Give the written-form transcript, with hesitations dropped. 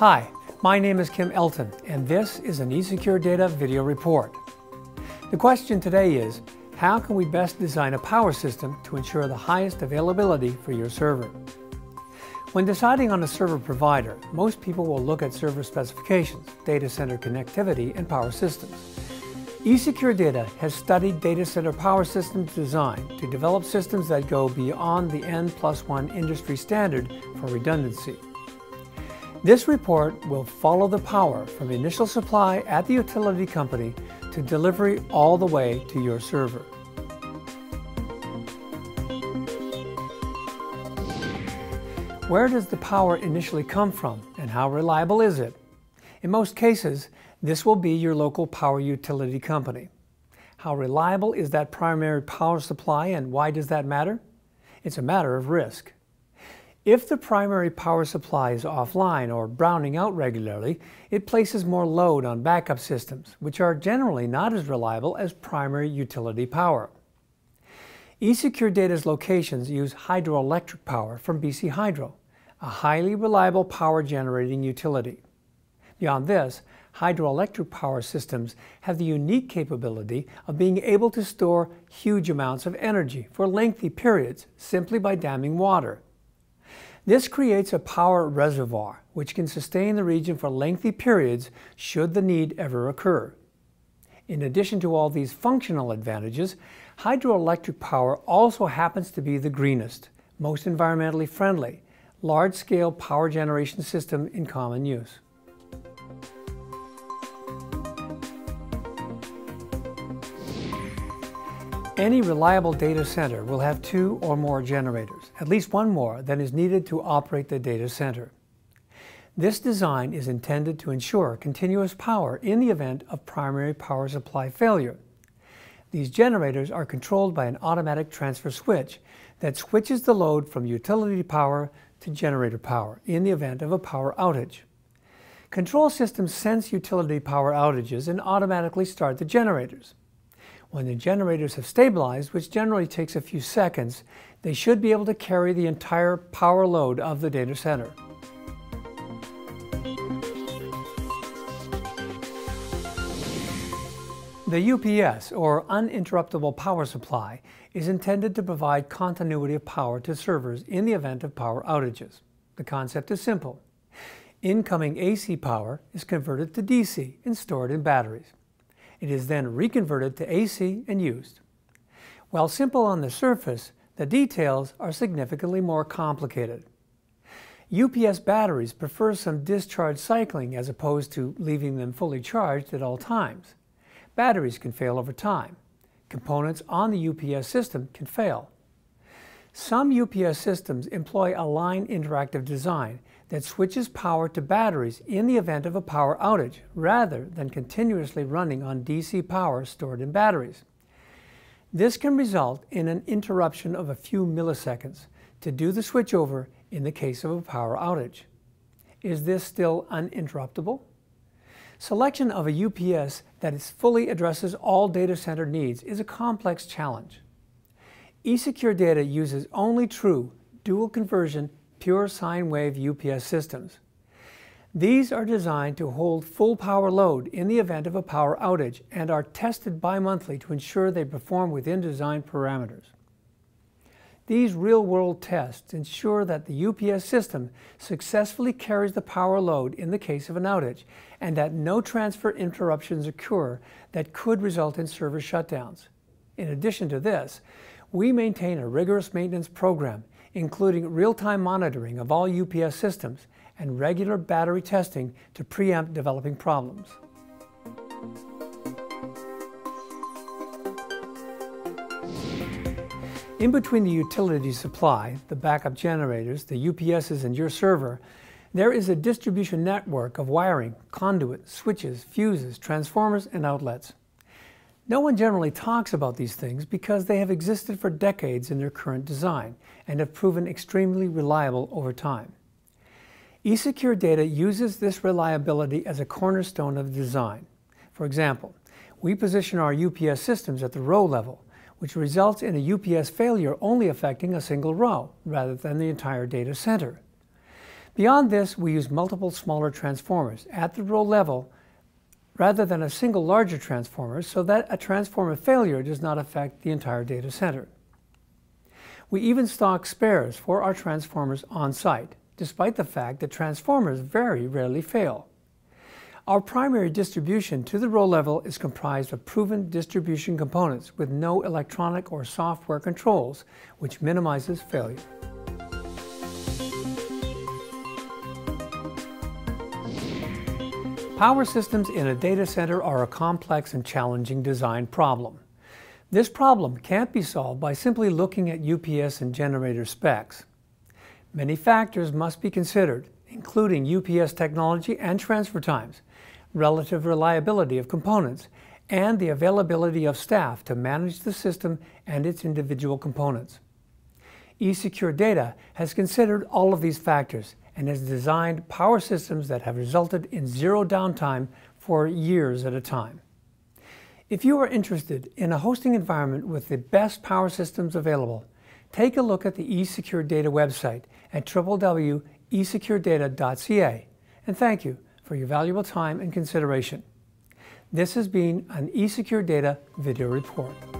Hi, my name is Kim Elton, and this is an eSecure Data video report. The question today is, how can we best design a power system to ensure the highest availability for your server? When deciding on a server provider, most people will look at server specifications, data center connectivity, and power systems. eSecure Data has studied data center power systems design to develop systems that go beyond the N+1 industry standard for redundancy. This report will follow the power from initial supply at the utility company to delivery all the way to your server. Where does the power initially come from, and how reliable is it? In most cases, this will be your local power utility company. How reliable is that primary power supply, and why does that matter? It's a matter of risk. If the primary power supply is offline or browning out regularly, it places more load on backup systems, which are generally not as reliable as primary utility power. eSecure Data's locations use hydroelectric power from BC Hydro, a highly reliable power generating utility. Beyond this, hydroelectric power systems have the unique capability of being able to store huge amounts of energy for lengthy periods simply by damming water. This creates a power reservoir which can sustain the region for lengthy periods should the need ever occur. In addition to all these functional advantages, hydroelectric power also happens to be the greenest, most environmentally friendly, large-scale power generation system in common use. Any reliable data center will have 2 or more generators, at least one more than is needed to operate the data center. This design is intended to ensure continuous power in the event of primary power supply failure. These generators are controlled by an automatic transfer switch that switches the load from utility power to generator power in the event of a power outage. Control systems sense utility power outages and automatically start the generators. When the generators have stabilized, which generally takes a few seconds, they should be able to carry the entire power load of the data center. The UPS, or uninterruptible power supply, is intended to provide continuity of power to servers in the event of power outages. The concept is simple. Incoming AC power is converted to DC and stored in batteries. It is then reconverted to AC and used. While simple on the surface, the details are significantly more complicated. UPS batteries prefer some discharge cycling as opposed to leaving them fully charged at all times. Batteries can fail over time. Components on the UPS system can fail. Some UPS systems employ a line interactive design that switches power to batteries in the event of a power outage, rather than continuously running on DC power stored in batteries. This can result in an interruption of a few milliseconds to do the switchover in the case of a power outage. Is this still uninterruptible? Selection of a UPS that fully addresses all data center needs is a complex challenge. eSecure Data uses only true dual conversion pure sine wave UPS systems. These are designed to hold full power load in the event of a power outage and are tested bi-monthly to ensure they perform within design parameters. These real-world tests ensure that the UPS system successfully carries the power load in the case of an outage and that no transfer interruptions occur that could result in server shutdowns. In addition to this, we maintain a rigorous maintenance program including real-time monitoring of all UPS systems and regular battery testing to preempt developing problems. In between the utility supply, the backup generators, the UPSs, and your server, there is a distribution network of wiring, conduit, switches, fuses, transformers, and outlets. No one generally talks about these things because they have existed for decades in their current design and have proven extremely reliable over time. eSecure Data uses this reliability as a cornerstone of the design. For example, we position our UPS systems at the row level, which results in a UPS failure only affecting a single row rather than the entire data center. Beyond this, we use multiple smaller transformers at the row level rather than a single larger transformer so that a transformer failure does not affect the entire data center. We even stock spares for our transformers on site, despite the fact that transformers very rarely fail. Our primary distribution to the row level is comprised of proven distribution components with no electronic or software controls, which minimizes failure. Power systems in a data center are a complex and challenging design problem. This problem can't be solved by simply looking at UPS and generator specs. Many factors must be considered, including UPS technology and transfer times, relative reliability of components, and the availability of staff to manage the system and its individual components. eSecure Data has considered all of these factors and has designed power systems that have resulted in zero downtime for years at a time. If you are interested in a hosting environment with the best power systems available, take a look at the eSecure Data website at www.esecuredata.ca, and thank you for your valuable time and consideration. This has been an eSecure Data video report.